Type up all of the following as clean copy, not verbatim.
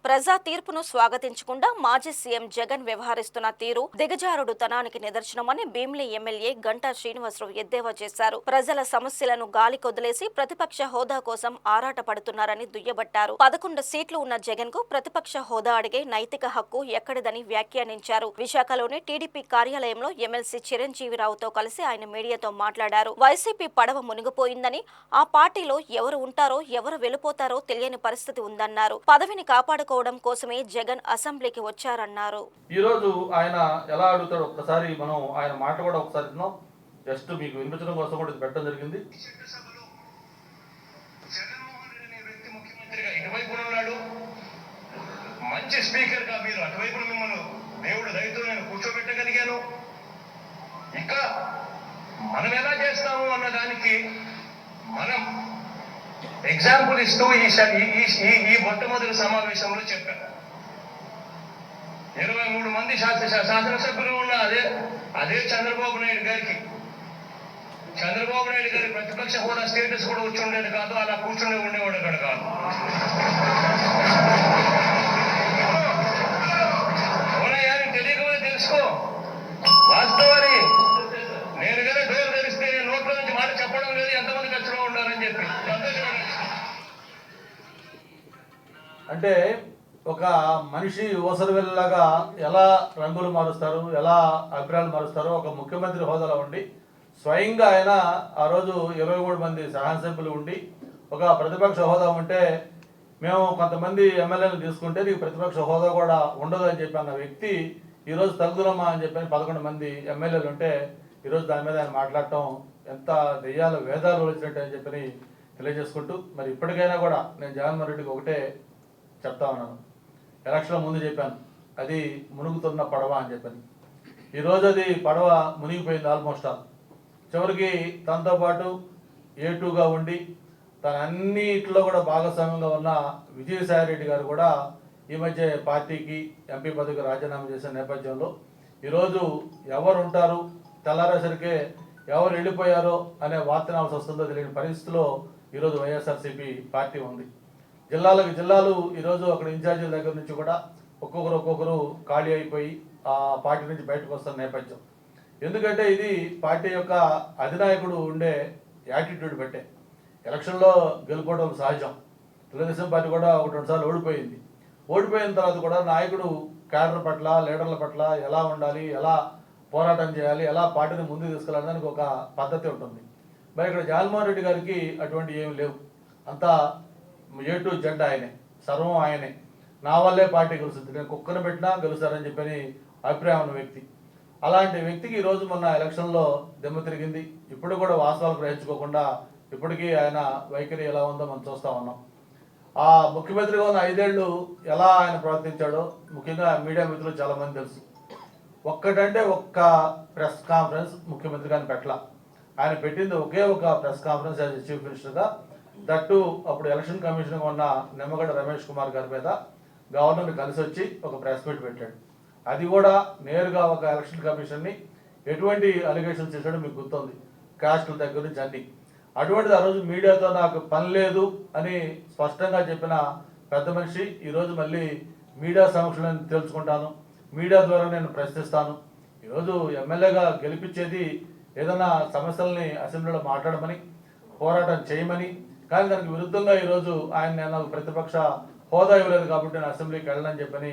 ప్రజా తీర్పును స్వాగతించకుండా మాజీ సీఎం జగన్ వ్యవహరిస్తున్న తీరు దిగజారుడుతనానికి నిదర్శనమని భీమిలి ఎమ్మెల్యే గంటా శ్రీనివాసరావు ఎద్దేవా చేశారు. ప్రజల సమస్యలను గాలికొదిలేసి ప్రతిపక్ష హోదా కోసం ఆరాటపడుతున్నారని దుయ్యబట్టారు. 11 సీట్లు ఉన్న జగన్ కు ప్రతిపక్ష హోదా అడిగే నైతిక హక్కు ఎక్కడిదని వ్యాఖ్యానించారు. విశాఖలోని టీడీపీ కార్యాలయంలో ఎమ్మెల్సీ చిరంజీవిరావుతో కలిసి ఆయన మీడియాతో మాట్లాడారు. వైసీపీ పడవ మునిగిపోయిందని, ఆ పార్టీలో ఎవరు ఉంటారో ఎవరు వెళ్ళిపోతారో తెలియని పరిస్థితి ఉందన్నారు. పదవిని కాపాడుకోవడం కోసమే జగన్ అసెంబ్లీకి వచ్చారన్నారు. ఈ రోజు ఆయన ఎలా అడుగుతాడో ఒక్కసారి మనం ఆయన మాట కూడా ఒకసారి విన్నాం. జస్ట్ మీకు వినిపించడం కోసం కూడా ఇది పెట్టడం జరిగింది. జగన్మోహన్ రెడ్డి అనే వ్యక్తి ముఖ్యమంత్రిగా ఇటువైపు ఉన్నాడు, మంచి స్పీకర్ గా మీరు అటువైపు మిమ్మల్ని దేవుడు దయతో నేను కూర్చోబెట్టగలిగాను. ఇంకా మనం ఎలా చేస్తాము అన్న దానికి మనం ఎగ్జాంపుల్ ఇస్తూ ఈ మొట్టమొదటి సమావేశంలో చెప్పాను. 23 మంది శాసనసభ్యులు ఉన్న అదే చంద్రబాబు నాయుడు గారి ప్రతిపక్ష హోదా స్టేటస్ కూడా వచ్చి ఉండేది కాదు, అలా కూర్చుని ఉండేవాడు అక్కడ కాదు. ఎవరయ్యాని తెలియకపోతే తెలుసుకో. వాస్తవాన్ని నేను కదా డోర్ తెరిస్తే నోట్ల నుంచి మాట చెప్పడం లేదు, ఎంతమంది ఖర్చులో ఉండాలని చెప్పి అంటే ఒక మనిషి ఊసరవెల్లాగా ఎలా రంగులు మారుస్తారు, ఎలా అభిప్రాయాలు మారుస్తారో ఒక ముఖ్యమంత్రి హోదాలో ఉండి స్వయంగా ఆయన ఆ రోజు 23 మంది శాసనసభ్యులు ఉండి ఒక ప్రతిపక్ష హోదా ఉంటే మేము కొంతమంది ఎమ్మెల్యేలు తీసుకుంటే నీకు ప్రతిపక్ష హోదా కూడా ఉండదు అని చెప్పి అన్న వ్యక్తి ఈరోజు తగ్గుదమ్మా అని చెప్పి 11 మంది ఎమ్మెల్యేలు ఉంటే ఈరోజు దాని మీద ఆయన మాట్లాడటం ఎంత దెయ్యాలు వేదాలు వచ్చినట్టు అని చెప్పి తెలియజేసుకుంటూ, మరి ఇప్పటికైనా కూడా నేను జగన్మోహన్ రెడ్డికి ఒకటే చెప్తా ఉన్నాను. ఎలక్షన్ ముందు చెప్పాను అది మునుగుతున్న పడవ అని చెప్పాను. ఈరోజు అది పడవ మునిగిపోయింది ఆల్మోస్ట్ ఆల్. చివరికి తనతో పాటు A2గా ఉండి తన అన్నిట్లో కూడా భాగస్వామ్యంగా ఉన్న విజయసాయి రెడ్డి గారు కూడా ఈ మధ్య పార్టీకి ఎంపీ పదవికి రాజీనామా చేసిన నేపథ్యంలో ఈరోజు ఎవరు ఉంటారు, తెల్లారేసరికే ఎవరు వెళ్ళిపోయారో అనే వార్త నాల్సి వస్తుందో తెలియని పరిస్థితిలో ఈరోజు వైఎస్ఆర్సీపీ పార్టీ ఉంది. జిల్లాలు ఈరోజు అక్కడ ఇన్ఛార్జీల దగ్గర నుంచి కూడా ఒక్కొక్కరు ఖాళీ అయిపోయి ఆ పార్టీ నుంచి బయటకు వస్తున్న నేపథ్యం. ఎందుకంటే ఇది పార్టీ యొక్క అధినాయకుడు ఉండే యాటిట్యూడ్ బట్టే. ఎలక్షన్లో గెలుపోవడం సహజం. తెలుగుదేశం పార్టీ కూడా 1-2 సార్లు ఓడిపోయిన తర్వాత కూడా నాయకుడు క్యాడర్ పట్ల, లీడర్ల పట్ల ఎలా ఉండాలి, ఎలా పోరాటం చేయాలి, ఎలా పార్టీని ముందుకు తీసుకెళ్ళడానికి ఒక పద్ధతి ఉంటుంది. మరి ఇక్కడ జగన్మోహన్ రెడ్డి గారికి అటువంటి ఏమి లేవు. అంతా A to Z ఆయనే, సర్వం ఆయనే. నా వల్లే పార్టీ గెలుస్తుంది, నేను కుక్కను పెట్టినా గెలుస్తారని చెప్పని అభిప్రాయం ఉన్న వ్యక్తి. అలాంటి వ్యక్తికి ఈరోజు మొన్న ఎలక్షన్లో దెమ్మ తిరిగింది. ఇప్పుడు కూడా వాస్తవాలు గ్రహించుకోకుండా ఇప్పటికీ ఆయన వైఖరి ఎలా ఉందో మనం చూస్తూ ఉన్నాం. ఆ ముఖ్యమంత్రిగా ఉన్న 5 ఏళ్ళు ఎలా ఆయన ప్రవర్తించాడో ముఖ్యంగా మీడియా మిత్రులు చాలామంది తెలుసు. ఒక్క ప్రెస్ కాన్ఫరెన్స్ ముఖ్యమంత్రి గారిని పెట్టలా. ఆయన పెట్టింది ఒకే ఒక ప్రెస్ కాన్ఫరెన్స్ యాజ్ చీఫ్ మినిస్టర్గా. దట్టు అప్పుడు ఎలక్షన్ కమిషన్గా ఉన్న నిమ్మగడ్డ రమేష్ కుమార్ గారి మీద గవర్నర్ని కలిసి వచ్చి ఒక ప్రెస్ మీట్ పెట్టాడు. అది కూడా నేరుగా ఒక ఎలక్షన్ కమిషన్ని ఎటువంటి అలిగేషన్స్ చేశాడో మీకు గుర్తుంది, కాస్టుల దగ్గర నుంచి అన్ని. అటువంటిది ఆ రోజు మీడియాతో నాకు పని లేదు అని స్పష్టంగా చెప్పిన పెద్ద మనిషి ఈరోజు మళ్ళీ మీడియా సమక్షంలో తెలుసుకుంటాను, మీడియా ద్వారా నేను ప్రశ్నిస్తాను. ఈరోజు ఎమ్మెల్యేగా గెలిపించేది ఏదైనా సమస్యల్ని అసెంబ్లీలో మాట్లాడమని, పోరాటం చేయమని. కానీ దానికి విరుద్ధంగా ఈరోజు నేను ప్రతిపక్ష హోదా ఇవ్వలేదు కాబట్టి నేను అసెంబ్లీకి వెళ్ళనని చెప్పని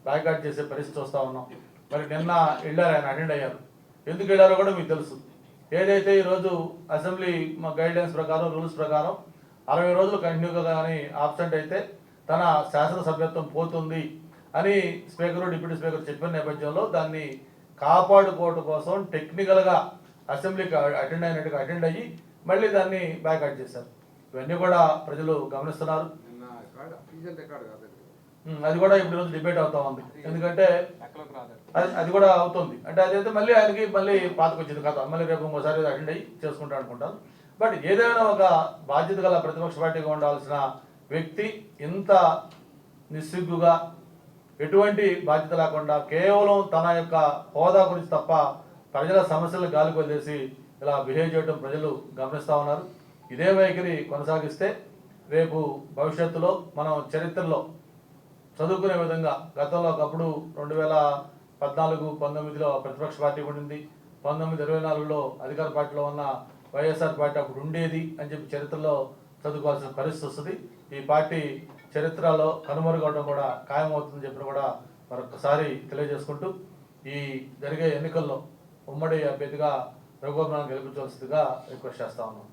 బాయ్కాట్ చేసే పరిస్థితి చూస్తూ ఉన్నాం. మరి నిన్న వెళ్ళారు, ఆయన అటెండ్ అయ్యారు. ఎందుకు వెళ్ళారో కూడా మీకు తెలుసు. ఏదైతే ఈరోజు అసెంబ్లీ గైడ్లైన్స్ ప్రకారం, రూల్స్ ప్రకారం 60 రోజులు కంటిన్యూగా కానీ ఆబ్సెంట్ అయితే తన శాసనసభ్యత్వం పోతుంది అని స్పీకరు, డిప్యూటీ స్పీకర్ చెప్పిన నేపథ్యంలో దాన్ని కాపాడుకోవడం కోసం టెక్నికల్గా అసెంబ్లీకి అటెండ్ అయ్యి మళ్ళీ దాన్ని బ్యాక్అట్ చేశారు. ఇవన్నీ కూడా ప్రజలు గమనిస్తున్నారు. అది కూడా ఇప్పుడు రోజు డిబేట్ అవుతా ఉంది. ఎందుకంటే అది కూడా అవుతుంది అంటే అదైతే మళ్ళీ ఆయనకి మళ్ళీ పాతకొచ్చింది కథ. మళ్ళీ రేపు ఇంకోసారి అటెండ్ అయ్యి చేసుకుంటా అనుకుంటాను. బట్ ఏదైనా ఒక బాధ్యత గల ప్రతిపక్ష పార్టీగా ఉండాల్సిన వ్యక్తి ఇంత నిస్సిగ్గుగా, ఎటువంటి బాధ్యత లేకుండా కేవలం తన యొక్క హోదా గురించి తప్ప ప్రజల సమస్యలను గాలికి వదిలేసి ఇలా బిహేవ్ చేయడం ప్రజలు గమనిస్తూ ఉన్నారు. ఇదే వైఖరి కొనసాగిస్తే రేపు భవిష్యత్తులో మనం చరిత్రలో చదువుకునే విధంగా గతంలో ఒకప్పుడు 2014-19లో ప్రతిపక్ష పార్టీ ఉండింది, 19-24లో అధికార పార్టీలో ఉన్న వైఎస్ఆర్ పార్టీ అప్పుడు ఉండేది అని చెప్పి చరిత్రలో చదువుకోవాల్సిన పరిస్థితి వస్తుంది. ఈ పార్టీ చరిత్రలో కనుమరుగవడం కూడా ఖాయమవుతుందని చెప్పిన కూడా మరొకసారి తెలియజేసుకుంటూ ఈ జరిగే ఎన్నికల్లో ఉమ్మడి అభ్యర్థిగా రఘువరనాథ్ గెలిపించవలసిందిగా రిక్వెస్ట్ చేస్తా ఉన్నాం.